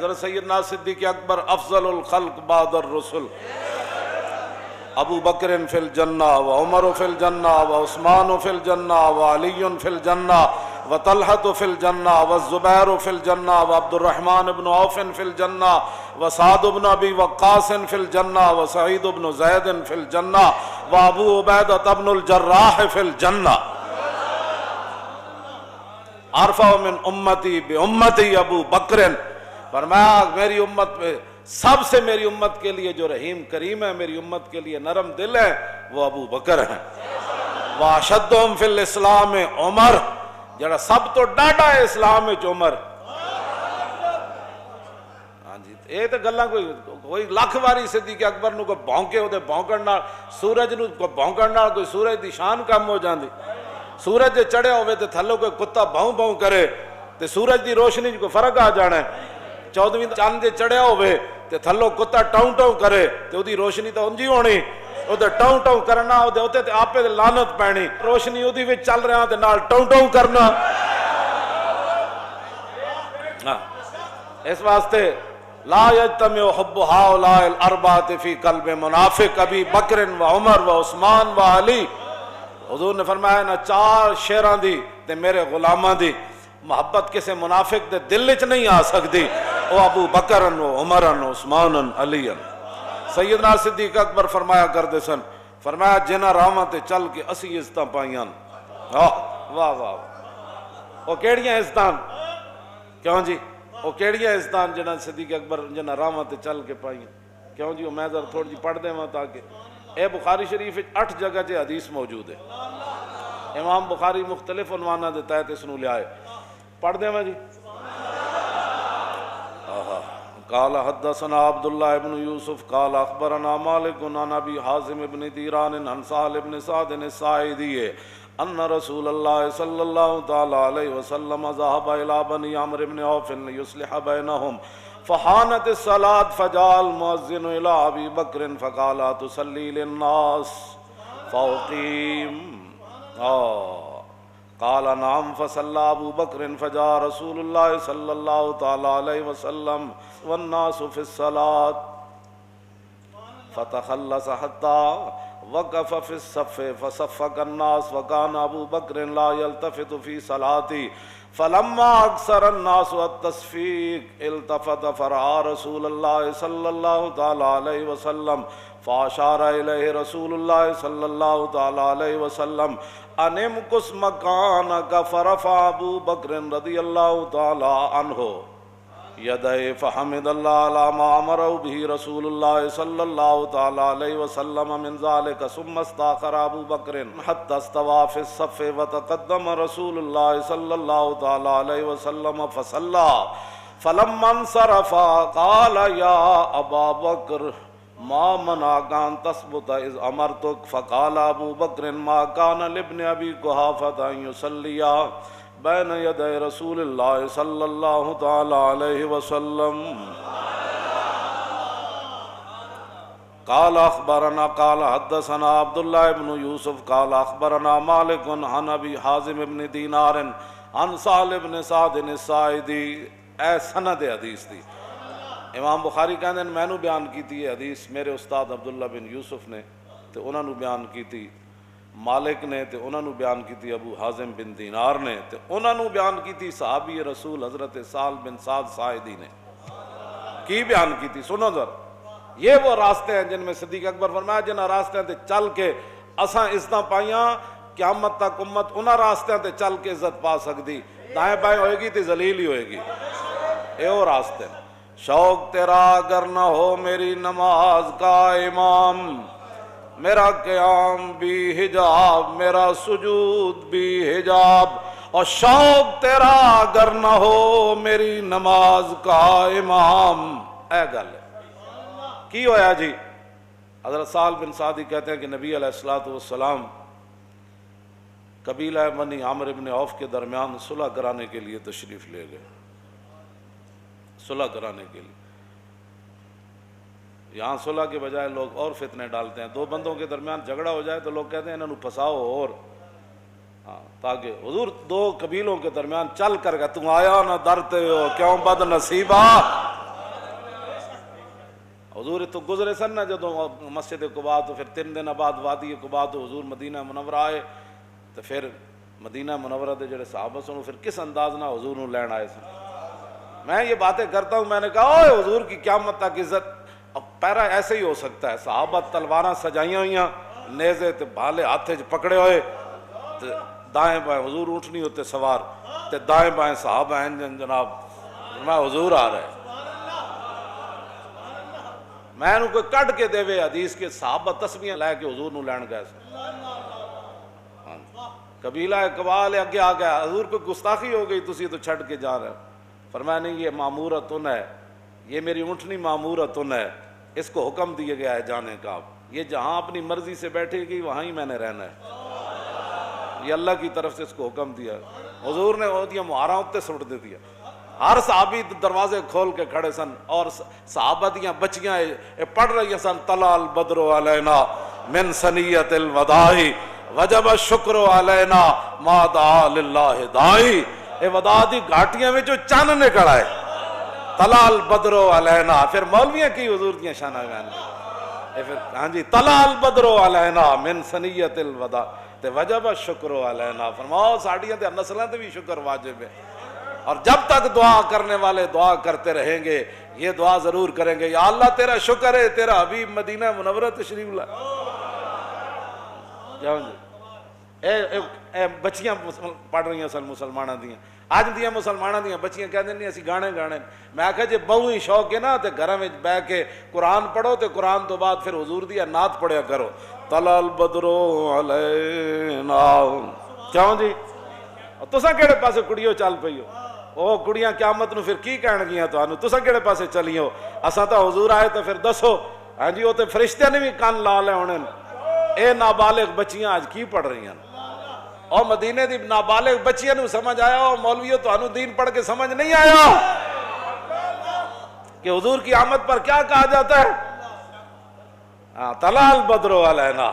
حضرت سیدنا صدیق اکبر افضل الخلق بعد الرسل، ابو بکر فی الجنہ و عمر فی الجنہ و عثمان فی الجنہ و علی فی الجنہ و طلحہ فی الجنہ و الزبیر فی الجنہ و عبد الرحمن بن عوف فی الجنہ و سعد بن ابی وقاص فی الجنہ و سعید بن زید فی الجنہ و ابو عبیدہ بن الجراح فی الجنہ۔ ارفع من امتی بامتی ابو بکر، فرمایا میری امت میں سب سے میری امت کے لیے جو رحیم کریم ہے، میری امت کے لیے نرم دل ہے، وہ ابو بکر ہیں۔ واشدہم فی الاسلام عمر، جڑا سب تو ڈاڈا ہے اسلام وچ عمر۔ ہاں جی، یہ تو گلاں کوئی لاکھ واری صدیق اکبر نو کوئی بھونکے او دے بھونکن نال، سورج نو کوئی بھونکن نال کوئی سورج دی شان کم ہو جاندی۔ سورج جے چڑھیا ہوئے تے تھلوں کوئی کتا بھوں بھوں کرے تے سورج دی روشنی کو فرق آ جانا ہے۔ 14ویں چاند جے چڑھیا ہوئے تے تھلوں کتا ٹاؤں ٹاؤں کرے تے او دی روشنی تو انجی ہونی، او دے ٹاؤں ٹاؤں کرنا، او دے اوتے تے آپے دے لعنت پینی، روشنی او دی وچ چل رہا تے نال ٹاؤں ٹاؤں کرنا۔ اس واسطے لا یجتمع حب ہؤلاء الاربعۃ فی قلب منافق ابی بکر و عمر و عثمان و علی۔ حضور نے فرمایا نا چار شیراں دی تے میرے غلاماں دی محبت کسے منافق دے دل وچ نہیں آ سکتی، او ابو بکر و عمر و عثمان علی۔ سیدنا صدیق اکبر فرمایا کرتے سن، فرمایا جنہاں راواں تے چل کے اسی عزتاں پائیاں، واہ واہ واہ، او کیڑیاں عزتاں؟ کیوں جی او کیڑیاں عزتاں جنہاں صدیق اکبر جنہاں راواں تے چل کے پائیاں؟ کیوں جی؟ میں ذرا تھوڑی جی پڑھ دیواں تاکہ اے بخاری شریف 8 جگہ چ حدیث موجود ہے۔ امام بخاری مختلف عنواناں دے تحت اس نو لیا ہے، پڑھ دیں میں جی۔ قال حدثنا عبداللہ ابن یوسف قال اخبرنا مالک عن ابی حازم ابن دیران عن سہل ابن سعد الساعدی ان رسول اللہ صلی اللہ تعالی علیہ وسلم ذهب الى بنی عمرو بن عوف ليصلح بینہم فحانت الصلاة فجاء المؤذن الى ابی بکر فقال تصلی للناس فاقیم قال نعم فصلى ابو بکر فجاء رسول اللہ صلی اللہ تعالی علیہ وسلم والناس في الصلاة فتخلص حتى وقف في الصف فصفق الناس وكان ابو بکر لا يلتفت في صلاته فلما اكثر الناس التصفيق التفت فرأى رسول الله صلى الله تعالى عليه وسلم فاشار الیہ رسول اللہ صلی اللہ تعالی علیہ وسلم ان امکث مکانک فرفع ابو بکر رضی اللہ تعالی عنہ یدہ فحمد اللہ علی ما امرہ به رسول اللہ صلی اللہ تعالی علیہ وسلم من ذلك ثم استاخر ابو بکر حتى استوى في الصف وتقدم رسول اللہ صلی اللہ تعالی علیہ وسلم فصلى فلما انصرف قال یا ابا بکر ما منعك ان تثبت اذ امرتك فقال ابو بکر ما كان لابن ابي قحافة ان يصلي بين يدي رسول الله صلى الله تعالى عليه وسلم قال اخبرنا قال حدثنا عبد الله بن يوسف قال اخبرنا مالك عن ابي حازم بن دينار عن سهل بن سعد الساعدي۔ اے سند حدیث دی امام بخاری کہندے ہیں میں نو بیان کیتی ہے حدیث میرے استاد عبداللہ بن یوسف نے تے انہاں نو بیان کیتی مالک نے تے انہاں نو بیان کیتی ابو حازم بن دینار نے تے انہاں نو بیان کیتی صحابی رسول حضرت سہل بن سعد ساعدی نے۔ کی بیان کیتی سنو ذرا، یہ وہ راستے ہیں جن میں صدیق اکبر فرمایا جنہاں راستے تے چل کے اساں عزتاں پائیاں، قیامت تک امت انہاں راستے تے چل کے عزت پا سکتی، دائیں بائیں ہوئے گی تے ذلیل ہی ہوئے گی۔ اے وہ راستے ہیں۔ شوق تیرا اگر نہ ہو میری نماز کا امام، میرا قیام بھی حجاب میرا سجود بھی حجاب، اور شوق تیرا اگر نہ ہو میری نماز کا امام۔ اے گل ہے کی ہویا جی؟ حضرت سہل بن سعدی کہتے ہیں کہ نبی علیہ الصلوۃ والسلام قبیلہ بنی عمرو بن عوف کے درمیان صلح کرانے کے لیے تشریف لے گئے، صلح کرانے کے لیے۔ یہاں صلح کے بجائے لوگ اور فتنے ڈالتے ہیں، دو بندوں کے درمیان جھگڑا ہو جائے تو لوگ کہتے ہیں انہوں پھنساؤ اور تاکہ حضور دو قبیلوں کے درمیان چل کر گیا، تم آیا نہ ڈرتے ہو کیوں بد نصیبہ، حضور تو گزرے سن نا جدوں مسجد قباء تو پھر 3 دن بعد وادی قباء تو حضور مدینہ منورہ آئے تو پھر مدینہ منورہ دے جڑے صحابہ سن پھر کس انداز نہ حضور نو لین آئے سن. میں یہ باتیں کرتا ہوں, میں نے کہا اوے حضور کی قیامت تک عزت. اب پیرا ایسے ہی ہو سکتا ہے, صحابہ تلواراں سجائیاں ہوئیاں, نیزے تے بھالے ہاتھے پکڑے ہوئے, دائیں بائیں حضور اونٹنی ہوتے سوار تے دائیں بائیں صحابہ ہیں جناب, میں حضور آ رہے. میں انہوں کوئی کٹ کے دے وے حدیث کے صحابہ تسبیحاں لے کے حضور نو لین گئے سن. قبیلہ قبال اگے آ گیا, حضور کو گستاخی ہو گئی, تسی تو چھڑ کے جا رہے ہو. فرمایا نہیں, یہ مامورتن ہے, یہ میری اونٹنی مامورتن ہے, اس کو حکم دیا گیا ہے جانے کا. یہ جہاں اپنی مرضی سے بیٹھے گی وہاں ہی میں نے رہنا ہے, یہ اللہ کی طرف سے اس کو حکم دیا. حضور نے وہ دیا مہاراں اتے سٹ دے دیا. ہر صحابی دروازے کھول کے کھڑے سن, اور صحابہ دیاں بچیاں پڑھ رہی سن, طلع البدر علینا من ثنیۃ الوداع وجب الشکر علینا ما دعا للہ داعی. اے وداع دی گھاٹیاں میں جو چن نکل آئے, طلع البدر علینا. پھر مولویاں کی حضور دیاں شانہ گان, پھر ہاں جی, طلع البدر علینا من ثنیۃ الوداع تے وجب الشکر علینا. فرماؤ ساڈیاں تے نسلاں تے بھی شکر واجب ہے. اور جب تک دعا کرنے والے دعا کرتے رہیں گے, یہ دعا ضرور کریں گے, یا اللہ تیرا شکر ہے تیرا حبیب مدینہ منورہ تشریف لائے. اے بچیاں پڑھ رہی ہیں سن مسلمانہ دیاں, اج دیاں مسلمانہ دیاں بچیاں کہہ دیں اسی گانے گانے. میں آکھا جے بہو ہی شوق ہے نا تے گھراں وچ بیٹھ کے قرآن پڑھو, تے قرآن تو بعد پھر حضور دی نعت پڑھیا کرو, طلع البدر علینا. کیوں جی تساں کیڑے پاسے کڑیو چل پئی ہو؟ او کڑیاں قیامت نو پھر کی کہن گیاں تانوں, تساں کیڑے پاسے چلی ہو؟ اساں تا حضور آئے تو پھر دسو. ہاں جی, وہ تے فرشتے نے بھی کان لا لے ہونے. اے نابالغ بچیاں آج کی پڑھ رہی ہیں, اور مدینے دی نابالغ بچیاں نو سمجھ آیا, اور مولویوں تانوں دین پڑھ کے سمجھ نہیں آیا کہ حضور کی آمد پر کیا کہا جاتا ہے؟ طلع البدر علینا,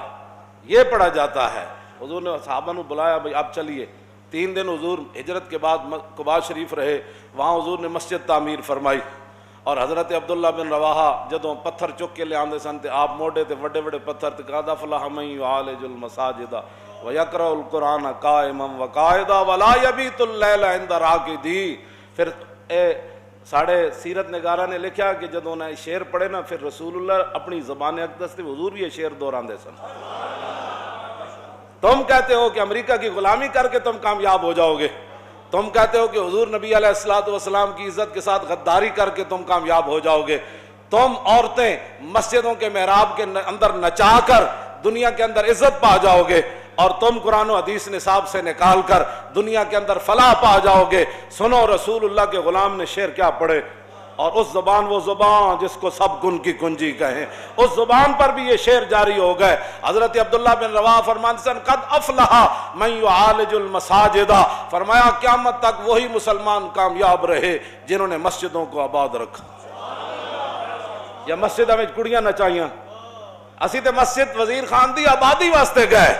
یہ پڑھا جاتا ہے. حضور نے صحابہ نو بلایا, بھئی اب چلیے. 3 دن حضور ہجرت کے بعد قباء شریف رہے, وہاں حضور نے مسجد تعمیر فرمائی. اور حضرت عبداللہ بن رواحہ جدوں پتھر چک کے لے آندے سن تے آپ موڑے تے وڈے وڈے پتھر تے قد افلح من یعالج المساجد ویقرأ القرآن قائما وقاعدا ولا یبیت اللیل عند راقدی. پھر ساڑھے سیرت نگارہ نے لکھا کہ جدوں نے شعر پڑھے نا, پھر رسول اللہ اپنی زبان اقدس تے حضور بھی یہ شعر دہراندے سن. تم کہتے ہو کہ امریکہ کی غلامی کر کے تم کامیاب ہو جاؤ گے, تم کہتے ہو کہ حضور نبی علیہ السلام کی عزت کے ساتھ غداری کر کے تم کامیاب ہو جاؤ گے, تم عورتیں مسجدوں کے محراب کے اندر نچا کر دنیا کے اندر عزت پا جاؤ گے, اور تم قرآن و حدیث نصاب سے نکال کر دنیا کے اندر فلاح پا جاؤ گے. سنو رسول اللہ کے غلام نے شعر کیا پڑھے, اور اس زبان, وہ زبان جس کو سب گن کی کنجی کہیں, اس زبان پر بھی یہ شعر جاری ہو گئے. حضرت عبداللہ بن رواحہ فرماتے ہیں قد افلح من یعالج المساجد, فرمایا قیامت تک وہی مسلمان کامیاب رہے جنہوں نے مسجدوں کو آباد رکھا. یا مسجدوں میں کڑیاں نچائیاں, اسی تے مسجد وزیر خان دی آبادی واسطے گئے.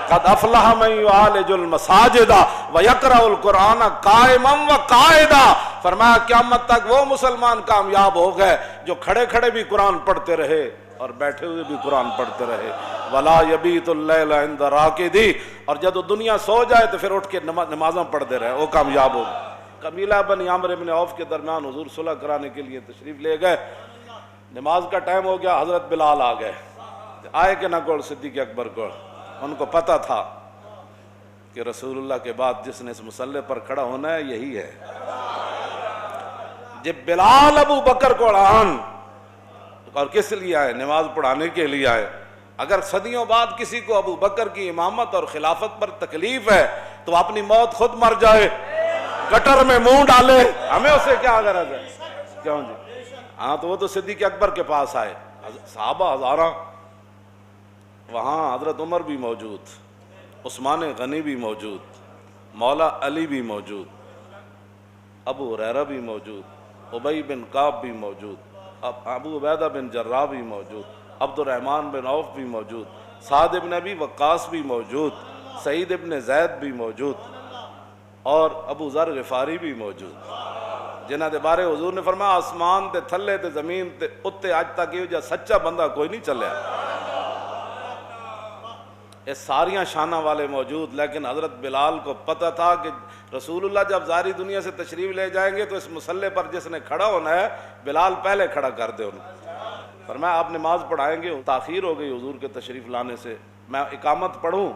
قد افلح من یعالج المساجد ویقرأ القرآن قائما وقاعدا. فرمایا قیامت تک وہ مسلمان کامیاب ہو گئے جو کھڑے کھڑے بھی قرآن پڑھتے رہے اور بیٹھے ہوئے بھی قرآن پڑھتے رہے. ولا یبیت اللیل عند راقدی, اور جب دنیا سو جائے تو پھر اٹھ کے نمازاں پڑھتے رہے, وہ کامیاب ہو گئے. قبیلہ بنی عامر بن عوف کے درمیان حضور صلح کرانے کے لیے تشریف لے گئے. نماز کا ٹائم ہو گیا, حضرت بلال آ گئے. آئے کہ نہ کول صدیق اکبر کو, ان کو پتہ تھا کہ رسول اللہ کے بعد جس نے اس مسلح پر کھڑا ہونا ہے یہی ہے. جب بلال ابو بکر کو آن, اور کس لیے آئے؟ نماز پڑھانے کے لیے آئے. اگر صدیوں بعد کسی کو ابو بکر کی امامت اور خلافت پر تکلیف ہے تو اپنی موت خود مر جائے, گٹر میں منہ ڈالے, ہمیں اسے کیا غرض ہے؟ کیوں جی؟ ہاں تو وہ تو صدیق اکبر کے پاس آئے, صحابہ ہزاراں, وہاں حضرت عمر بھی موجود, عثمان غنی بھی موجود, مولا علی بھی موجود, ابو ہریرہ بھی موجود, ابی بن کعب بھی موجود, ابو عبیدہ بن جراح بھی موجود, عبد الرحمن بن عوف بھی موجود, سعد بن ابی وقاص بھی موجود, سعید بن زید بھی موجود, اور ابو ذر غفاری بھی موجود. جنہاں دے بارے حضور نے فرمایا آسمان تے تھلے تے زمین تے اتے اج تک یہ جا سچا بندہ کوئی نہیں چلیا. یہ ساریاں شانہ والے موجود، لیکن حضرت بلال کو پتہ تھا کہ رسول اللہ جب ظاہری دنیا سے تشریف لے جائیں گے تو اس مسلح پر جس نے کھڑا ہونا ہے بلال پہلے کھڑا کر دے انہوں. فرمایا آپ نماز پڑھائیں گے؟ تاخیر ہو گئی حضور کے تشریف لانے سے، میں اقامت پڑھوں؟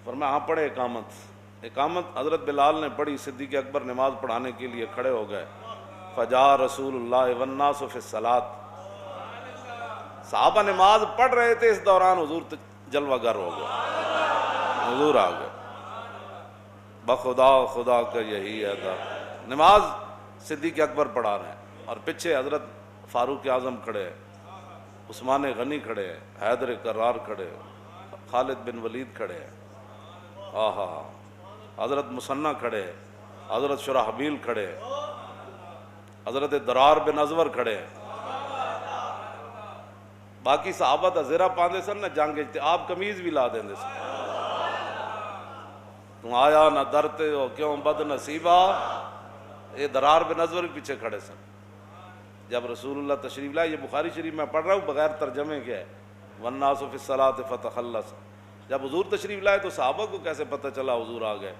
فرمایا ہاں پڑھے اقامت. اقامت حضرت بلال نے پڑھی، صدیق اکبر نماز پڑھانے کے لیے کھڑے ہو گئے. فجاء رسول اللہ والناس فی الصلاۃ. صحابہ نماز پڑھ رہے تھے، اس دوران حضور جلوہ گر ہو گئے، حضور آ گئے. بخدا خدا کا یہی ہے تھا. نماز صدیق اکبر پڑھا رہے ہیں اور پیچھے حضرت فاروق اعظم کھڑے ہیں، عثمان غنی کھڑے ہیں، حیدر کرار کھڑے ہیں، خالد بن ولید کھڑے ہیں، آہا حضرت مسنہ کھڑے ہیں، حضرت شرحبیل کھڑے ہیں، حضرت درار بن ازور کھڑے ہیں. باقی صحابہ تا زیرہ پاندے سن نہ جنگ اجتے، آپ قمیض بھی لا دیں دے سن. تم آیا نہ درتے ہو کیوں بد نصیبہ. یہ درار بن ازور بھی پیچھے کھڑے سن. جب رسول اللہ تشریف لائے، یہ بخاری شریف میں پڑھ رہا ہوں بغیر ترجمے کے ہے، والناس فی الصلاۃ فتخلص. جب حضور تشریف لائے تو صحابہ کو کیسے پتہ چلا حضور آ گئے؟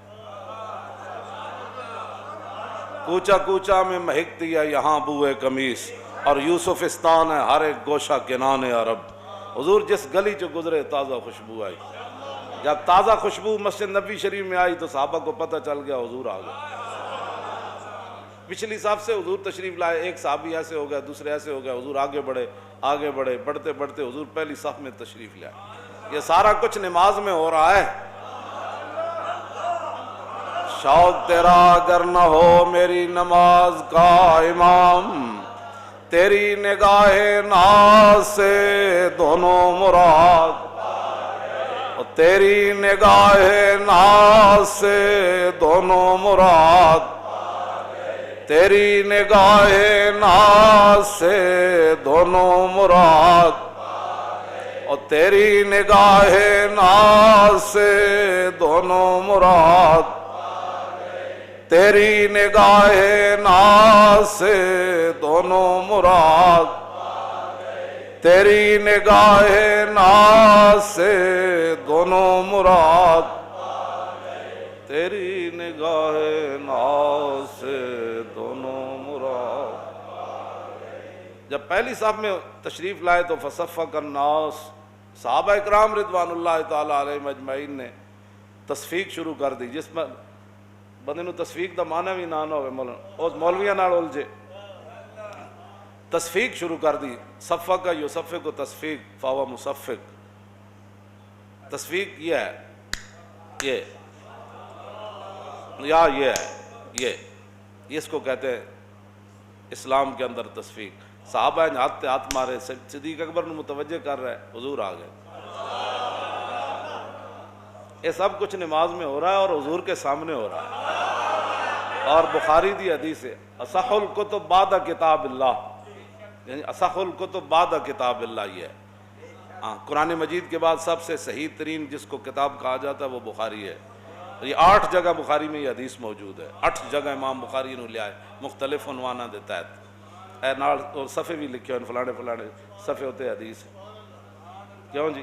کوچا کوچا میں مہکتی ہے یہاں بوئے قمیص، اور یوسفستان ہے ہر ایک گوشہ کنان عرب. حضور جس گلی چو گزرے تازہ خوشبو آئی. جب تازہ خوشبو مسجد نبی شریف میں آئی تو صحابہ کو پتہ چل گیا حضور آ گئے. پچھلی صف سے حضور تشریف لائے، ایک صحابی ایسے ہو گیا، دوسرے ایسے ہو گیا، حضور آگے بڑھے، بڑھتے بڑھتے حضور پہلی صف میں تشریف لائے. یہ سارا کچھ نماز میں ہو رہا ہے. شوق تیرا اگر نہ ہو میری نماز کا امام، تیری نگاہ ناز سے دونوں مراد، تیری نگاہ ناز سے دونوں مراد، تیری نگاہ ناز سے دونوں مراد، اور تیری نگاہ ناز سے دونوں مراد، تیری نگاہ ناز سے دونوں مراد، تیری نگاہ ناز سے دونوں مراد، تیری نگاہ ناز سے دونوں مراد. جب پہلی صف میں تشریف لائے تو فصفق الناس، صحابہ اکرام رضوان اللہ تعالیٰ علیہم اجمعین نے تصفیق شروع کر دی. جس میں بندے نو تصفیق دا معنی بھی نہ ہوئے، مولویاں نال الجھے، تصفیق شروع کر دی. صفق کا یصفق کو تصفیق فاو مصفق. تصفیق یہ ہے، یہ یا یہ ہے، یہ اس کو کہتے ہیں اسلام کے اندر تصفیق. صحابہ نے ہاتھ مارے، صدیق اکبر نے متوجہ کر رہا ہے حضور آ گئے. یہ سب کچھ نماز میں ہو رہا ہے اور حضور کے سامنے ہو رہا ہے. اور بخاری دی حدیث ہے اصح الکتب بعد کتاب اللہ، یعنی اصح الکتب بعد کتاب اللہ. یہ ہے قرآن مجید کے بعد سب سے صحیح ترین جس کو کتاب کہا جاتا ہے وہ بخاری ہے. یہ 8 جگہ بخاری میں یہ حدیث موجود ہے. 8 جگہ امام بخاری نے لیا ہے، مختلف عنوانہ دیتا ہے. اے نال اور صفحے بھی لکھے ہیں، فلانے صفحے ہوتے حدیث. کیوں جی؟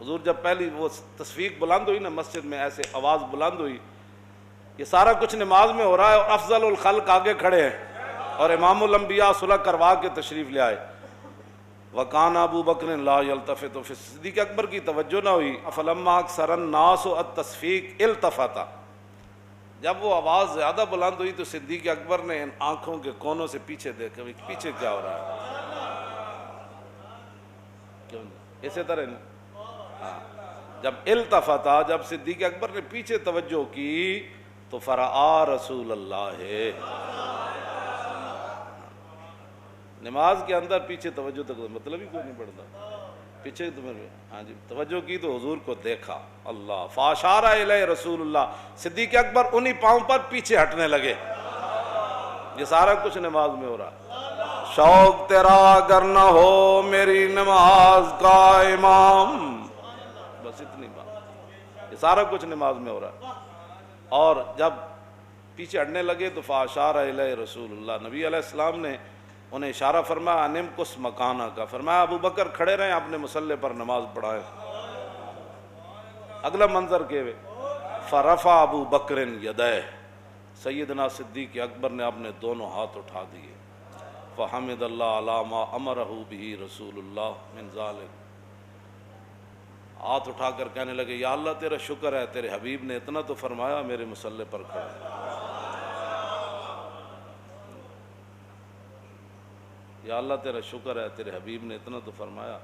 حضور جب پہلی وہ تصفیق بلند ہوئی نا مسجد میں، ایسے آواز بلند ہوئی. یہ سارا کچھ نماز میں ہو رہا ہے اور افضل الخلق آگے کھڑے ہیں اور امام الانبیاء صلح کروا کے تشریف لے آئے. وکان ابو بکر لا یلتفت. صدیق اکبر کی توجہ نہ ہوئی. فلما اکثر الناس التصفیق التفت. جب وہ آواز زیادہ بلند ہوئی تو صدیق اکبر نے ان آنکھوں کے کونوں سے پیچھے دیکھا، پیچھے کیا ہو رہا ہے. اسی طرح جب التفتا، جب صدیق اکبر نے پیچھے توجہ کی تو فرآ رسول اللہ. نماز کے اندر پیچھے توجہ تک مطلب ہی کوئی نہیں پڑتا. پیچھے ہاں جی توجہ کی تو حضور کو دیکھا. اللہ فاشار الیہ رسول اللہ. صدیق اکبر انہی پاؤں پر پیچھے ہٹنے لگے. یہ سارا کچھ نماز میں ہو رہا ہے. شوق تیرا اگر نہ ہو میری نماز کا امام، بس اتنی بات. یہ سارا کچھ نماز میں ہو رہا ہے. اور جب پیچھے ہٹنے لگے تو فاشار الیہ رسول اللہ، نبی علیہ السلام نے انہیں اشارہ فرمایا انم کس مکانہ کا، فرمایا ابو بکر کھڑے رہیں اپنے مصلی پر نماز پڑھائے۔ اگلا منظر کے فرفع ابو بکر یدیہ، سیدنا صدیق اکبر نے اپنے دونوں ہاتھ اٹھا دیے، فحمد اللہ علی ما امرہ بہ رسول اللہ من ذالک، ہاتھ اٹھا کر کہنے لگے یا اللہ تیرا شکر ہے، تیرے حبیب نے اتنا تو فرمایا میرے مصلی پر کھڑے، یا اللہ تیرا شکر ہے، تیرے حبیب نے اتنا تو فرمایا۔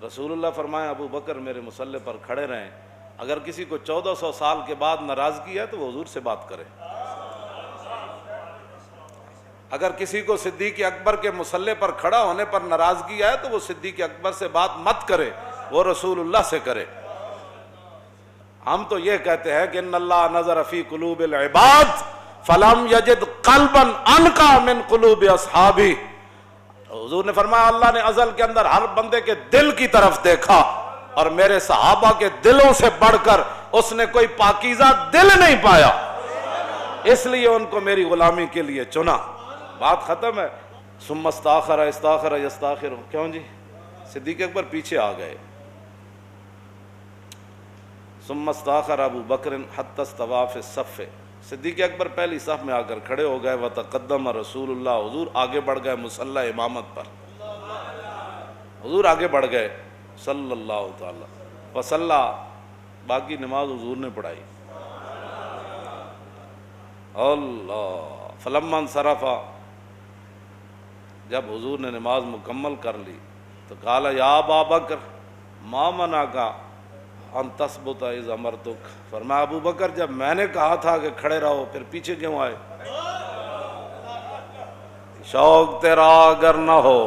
رسول اللہ فرمایا ابو بکر میرے مصلی پر کھڑے رہیں، اگر کسی کو 1400 سال کے بعد ناراضگی ہے تو وہ حضور سے بات کرے، اگر کسی کو صدیق اکبر کے مصلی پر کھڑا ہونے پر ناراضگی ہے تو وہ صدیق اکبر سے بات مت کرے، وہ رسول اللہ سے کرے۔ ہم تو یہ کہتے ہیں کہ ان اللہ نظر فی قلوب العباد فلم یجد قلبا انقی من قلوب اصحابہ، حضور نے فرمایا اللہ نے ازل کے اندر ہر بندے کے دل کی طرف دیکھا اور میرے صحابہ کے دلوں سے بڑھ کر اس نے کوئی پاکیزہ دل نہیں پایا، اس لیے ان کو میری غلامی کے لیے چنا۔ بات ختم ہے۔ ثم استاخر استاخر یستاخر، کیوں جی؟ صدیق اکبر پیچھے آ گئے۔ ثم استاخر ابو بکر حتی استوى فی الصف، صدیق اکبر پہلی صف میں آ کر کھڑے ہو گئے، وتقدم رسول اللہ، حضور آگے بڑھ گئے مصلی امامت پر، حضور آگے بڑھ گئے صلی اللہ تعالی وصلی، باقی نماز حضور نے پڑھائی۔ اللہ فلما انصرف، جب حضور نے نماز مکمل کر لی تو قال یا ابا بکر ما منعک ان تثبت اذ امرتک، فرمایا ابو بکر جب میں نے کہا تھا کہ کھڑے رہو پھر پیچھے کیوں آئے؟ شوق تیرا اگر نہ ہو،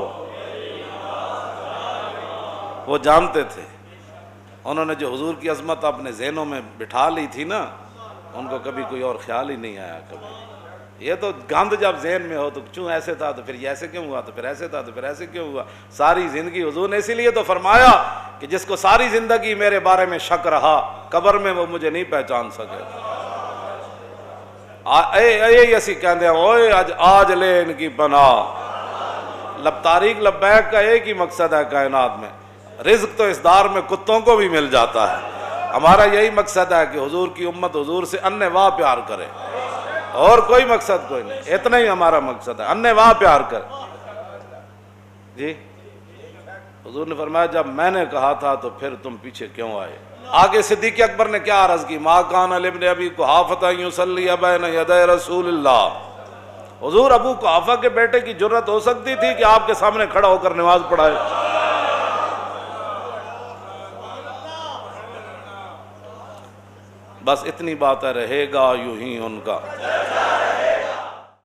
وہ جانتے تھے، انہوں نے جو حضور کی عظمت اپنے ذہنوں میں بٹھا لی تھی نا، ان کو کبھی کوئی اور خیال ہی نہیں آیا کبھی۔ یہ تو گند جب ذہن میں ہو تو کیوں ایسے تھا تو پھر یہ ایسے کیوں ہوا، تو پھر ایسے تھا تو پھر ایسے کیوں ہوا، ساری زندگی حضور نے اسی لیے تو فرمایا کہ جس کو ساری زندگی میرے بارے میں شک رہا قبر میں وہ مجھے نہیں پہچان سکے۔ اے اسی کہندے ہیں اوئے آج لے ان کی پناہ، تاریخ لبیک کا ایک ہی مقصد ہے کائنات میں، رزق تو اس دار میں کتوں کو بھی مل جاتا ہے، ہمارا یہی مقصد ہے کہ حضور کی امت حضور سے انِ واہ پیار کرے، اور کوئی مقصد کوئی نہیں، اتنا ہی ہمارا مقصد ہے، انِ واہ پیار کر۔ جی حضور نے فرمایا جب میں نے کہا تھا تو پھر تم پیچھے کیوں آئے؟ آگے صدیق اکبر نے کیا عرض کی، ما کان لابن ابی قحافہ یصلی بین یدی رسول اللہ، حضور ابو قحافہ کے بیٹے کی جرت ہو سکتی تھی کہ آپ کے سامنے کھڑا ہو کر نماز پڑھائے؟ بس اتنی بات ہے، رہے گا یوں ہی ان کا